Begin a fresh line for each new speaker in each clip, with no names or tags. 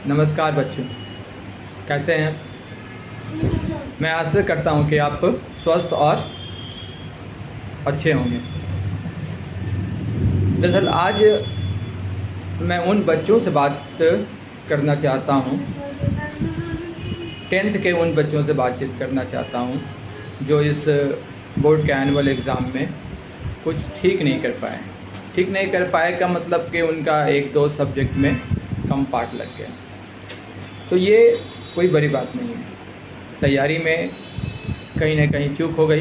नमस्कार बच्चों, कैसे हैं? मैं आशा करता हूं कि आप स्वस्थ और अच्छे होंगे। दरअसल आज मैं उन बच्चों से बात करना चाहता हूं, 10th के उन बच्चों से बातचीत करना चाहता हूं जो इस बोर्ड के एनुअल एग्ज़ाम में कुछ ठीक नहीं कर पाए। ठीक नहीं कर पाए का मतलब कि उनका एक दो सब्जेक्ट में कम पार्ट लग गया। तो ये कोई बड़ी बात नहीं है। तैयारी में कहीं ना कहीं चूक हो गई,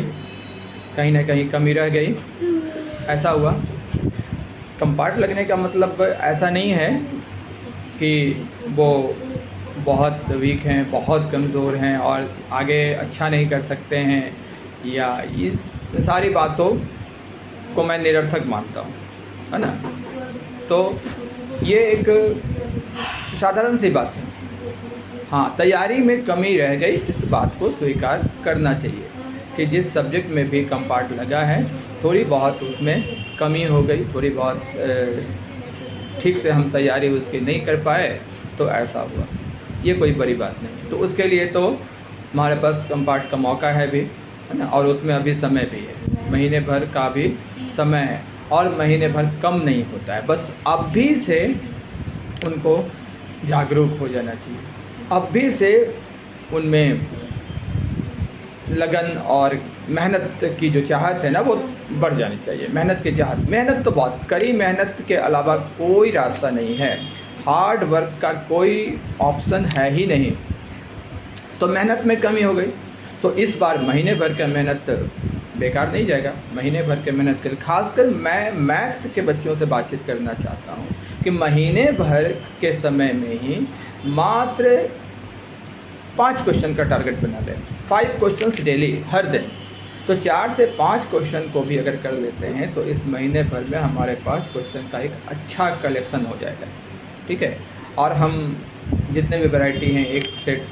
कहीं ना कहीं कमी रह गई, ऐसा हुआ। कम पार्ट लगने का मतलब ऐसा नहीं है कि वो बहुत वीक हैं, बहुत कमज़ोर हैं और आगे अच्छा नहीं कर सकते हैं, या इस सारी बातों को मैं निरर्थक मानता हूँ, है ना। तो ये एक साधारण सी बात है। हाँ, तैयारी में कमी रह गई, इस बात को स्वीकार करना चाहिए कि जिस सब्जेक्ट में भी कम पार्ट लगा है, थोड़ी बहुत उसमें कमी हो गई, थोड़ी बहुत ठीक से हम तैयारी उसकी नहीं कर पाए, तो ऐसा हुआ। ये कोई बड़ी बात नहीं। तो उसके लिए तो हमारे पास कम पार्ट का मौका है भी, है ना, और उसमें अभी समय भी है, महीने भर का भी समय है और महीने भर कम नहीं होता है। बस अभी से उनको जागरूक हो जाना चाहिए, अभी से उनमें लगन और मेहनत की जो चाहत है ना, वो बढ़ जानी चाहिए। मेहनत की चाहत, मेहनत तो बहुत कड़ी, मेहनत के अलावा कोई रास्ता नहीं है, हार्ड वर्क का कोई ऑप्शन है ही नहीं। तो मेहनत में कमी हो गई, तो इस बार महीने भर का मेहनत बेकार नहीं जाएगा। महीने भर के मेहनत कर, खासकर मैं मैथ के बच्चों से बातचीत करना चाहता हूँ कि महीने भर के समय में ही मात्र 5 क्वेश्चन का टारगेट बना लें, 5 क्वेश्चंस डेली, हर दिन। तो 4 से 5 क्वेश्चन को भी अगर कर लेते हैं तो इस महीने भर में हमारे पास क्वेश्चन का एक अच्छा कलेक्शन हो जाएगा, ठीक है। और हम जितने भी वैरायटी हैं, एक सेट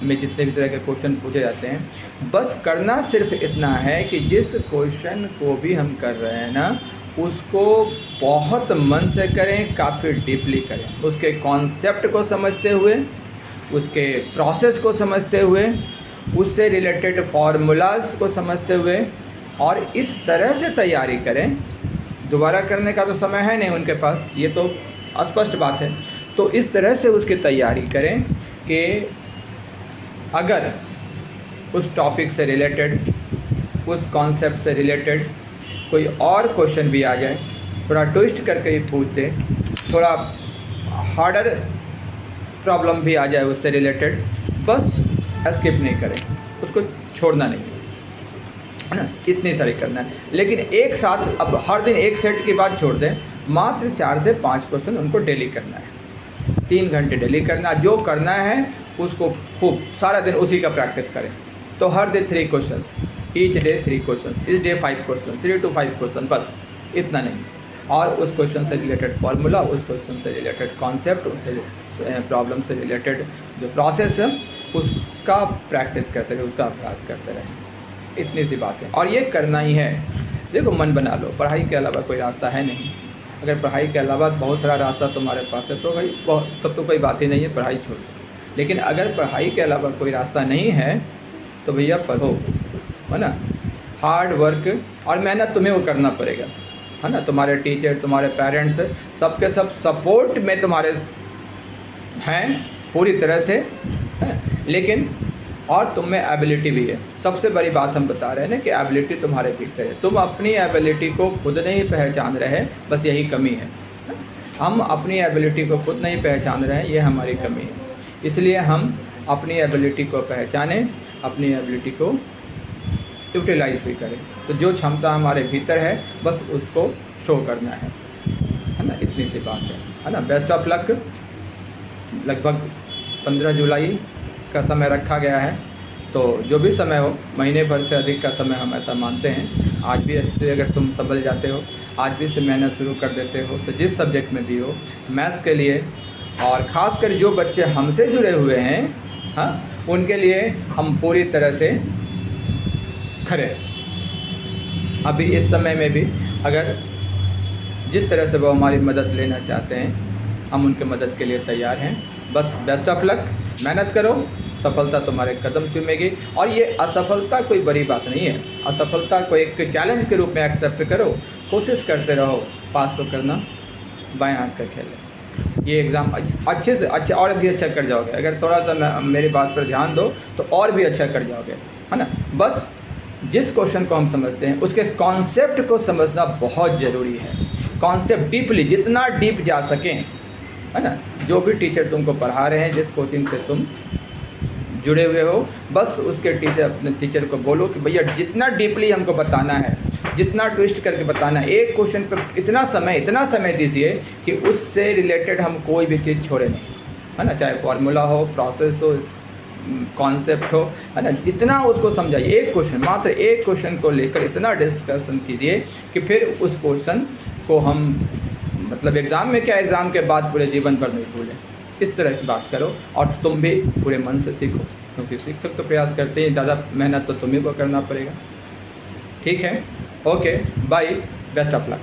में जितने भी तरह के क्वेश्चन पूछे जाते हैं, बस करना सिर्फ इतना है कि जिस क्वेश्चन को भी हम कर रहे हैं ना, उसको बहुत मन से करें, काफ़ी डीपली करें, उसके कॉन्सेप्ट को समझते हुए, उसके प्रोसेस को समझते हुए, उससे रिलेटेड फार्मूलाज को समझते हुए, और इस तरह से तैयारी करें। दोबारा करने का तो समय है नहीं उनके पास, ये तो स्पष्ट बात है। तो इस तरह से उसकी तैयारी करें कि अगर उस टॉपिक से रिलेटेड, उस कॉन्सेप्ट से रिलेटेड कोई और क्वेश्चन भी आ जाए, थोड़ा ट्विस्ट करके ही पूछ दे, थोड़ा हार्डर प्रॉब्लम भी आ जाए उससे रिलेटेड, बस स्किप नहीं करें, उसको छोड़ना नहीं है ना, इतनी सारी करना है। लेकिन एक साथ अब हर दिन एक सेट की बात छोड़ दें, मात्र 4 से 5 क्वेश्चन उनको डेली करना है, 3 घंटे डेली करना। जो करना है उसको खूब सारा दिन उसी का प्रैक्टिस करें। तो हर दिन 3 क्वेश्चंस, ईच डे 3 क्वेश्चंस, इस डे 5 क्वेश्चन, 3 to 5 क्वेश्चन, बस इतना नहीं। और उस क्वेश्चन से रिलेटेड फार्मूला, उस क्वेश्चन से रिलेटेड कॉन्सेप्ट, उससे प्रॉब्लम से रिलेटेड जो प्रोसेस है, उसका प्रैक्टिस करते रहे, उसका अभ्यास करते रहे। इतनी सी बात है और ये करना ही है। देखो, मन बना लो, पढ़ाई के अलावा कोई रास्ता है नहीं। अगर पढ़ाई के अलावा बहुत सारा रास्ता तुम्हारे पास है तो भाई तब तो कोई बात ही नहीं है, पढ़ाई छोड़ दो। लेकिन अगर पढ़ाई के अलावा कोई रास्ता नहीं है तो भैया पढ़ो, है ना। हार्ड वर्क और मेहनत तुम्हें वो करना पड़ेगा, है ना। तुम्हारे टीचर, तुम्हारे पेरेंट्स, सबके सब सपोर्ट में तुम्हारे हैं पूरी तरह से, है। लेकिन और तुम में एबिलिटी भी है। सबसे बड़ी बात हम बता रहे हैं ना कि एबिलिटी तुम्हारे भीतर है। तुम अपनी एबिलिटी को खुद नहीं पहचान रहे, बस यही कमी है। हम अपनी एबिलिटी को खुद नहीं पहचान रहे हैं, ये हमारी कमी है। इसलिए हम अपनी एबिलिटी को पहचानें, अपनी एबिलिटी को यूटिलाइज भी करें। तो जो क्षमता हमारे भीतर है, बस उसको शो करना है ना। इतनी सी बात है ना। Best of luck. लगभग 15 जुलाई का समय रखा गया है, तो जो भी समय हो, महीने भर से अधिक का समय हम ऐसा मानते हैं। आज भी ऐसे अगर तुम संभल जाते हो, आज भी से मेहनत शुरू कर देते हो, तो जिस सब्जेक्ट में भी हो, मैथ्स के लिए, और ख़ासकर जो बच्चे हमसे जुड़े हुए हैं, हाँ, उनके लिए हम पूरी तरह से खरे। अभी इस समय में भी अगर जिस तरह से वो हमारी मदद लेना चाहते हैं, हम उनके मदद के लिए तैयार हैं। बस बेस्ट ऑफ लक, मेहनत करो, सफलता तुम्हारे कदम चूमेगी। और ये असफलता कोई बड़ी बात नहीं है, असफलता को एक चैलेंज के रूप में एक्सेप्ट करो, कोशिश करते रहो, पास तो करना बाएं हाथ का खेल है। ये एग्ज़ाम अच्छे से अच्छे और भी अच्छा कर जाओगे, अगर थोड़ा सा मेरी बात पर ध्यान दो तो और भी अच्छा कर जाओगे, है ना। बस जिस क्वेश्चन को हम समझते हैं उसके कॉन्सेप्ट को समझना बहुत ज़रूरी है। कॉन्सेप्ट डीपली, जितना डीप जा सकें, है ना। जो भी टीचर तुमको पढ़ा रहे हैं, जिस कोचिंग से तुम जुड़े हुए हो, बस उसके अपने टीचर को बोलो कि भैया जितना डीपली हमको बताना है, जितना ट्विस्ट करके बताना है, एक क्वेश्चन पर इतना समय दीजिए कि उससे रिलेटेड हम कोई भी चीज़ छोड़े नहीं, है ना। चाहे फॉर्मूला हो, प्रोसेस हो, कॉन्सेप्ट हो, है ना। इतना उसको समझाइए, एक क्वेश्चन, मात्र एक क्वेश्चन को लेकर इतना डिस्कशन कीजिए कि फिर उस क्वेश्चन को हम मतलब एग्ज़ाम में क्या, एग्ज़ाम के बाद पूरे जीवन भर नहीं भूलें। इस तरह की बात करो और तुम भी पूरे मन से सीखो, क्योंकि शिक्षक तो प्रयास करते हैं, ज़्यादा मेहनत तो तुम्हें को करना पड़ेगा। ठीक है, okay, bye, best of luck.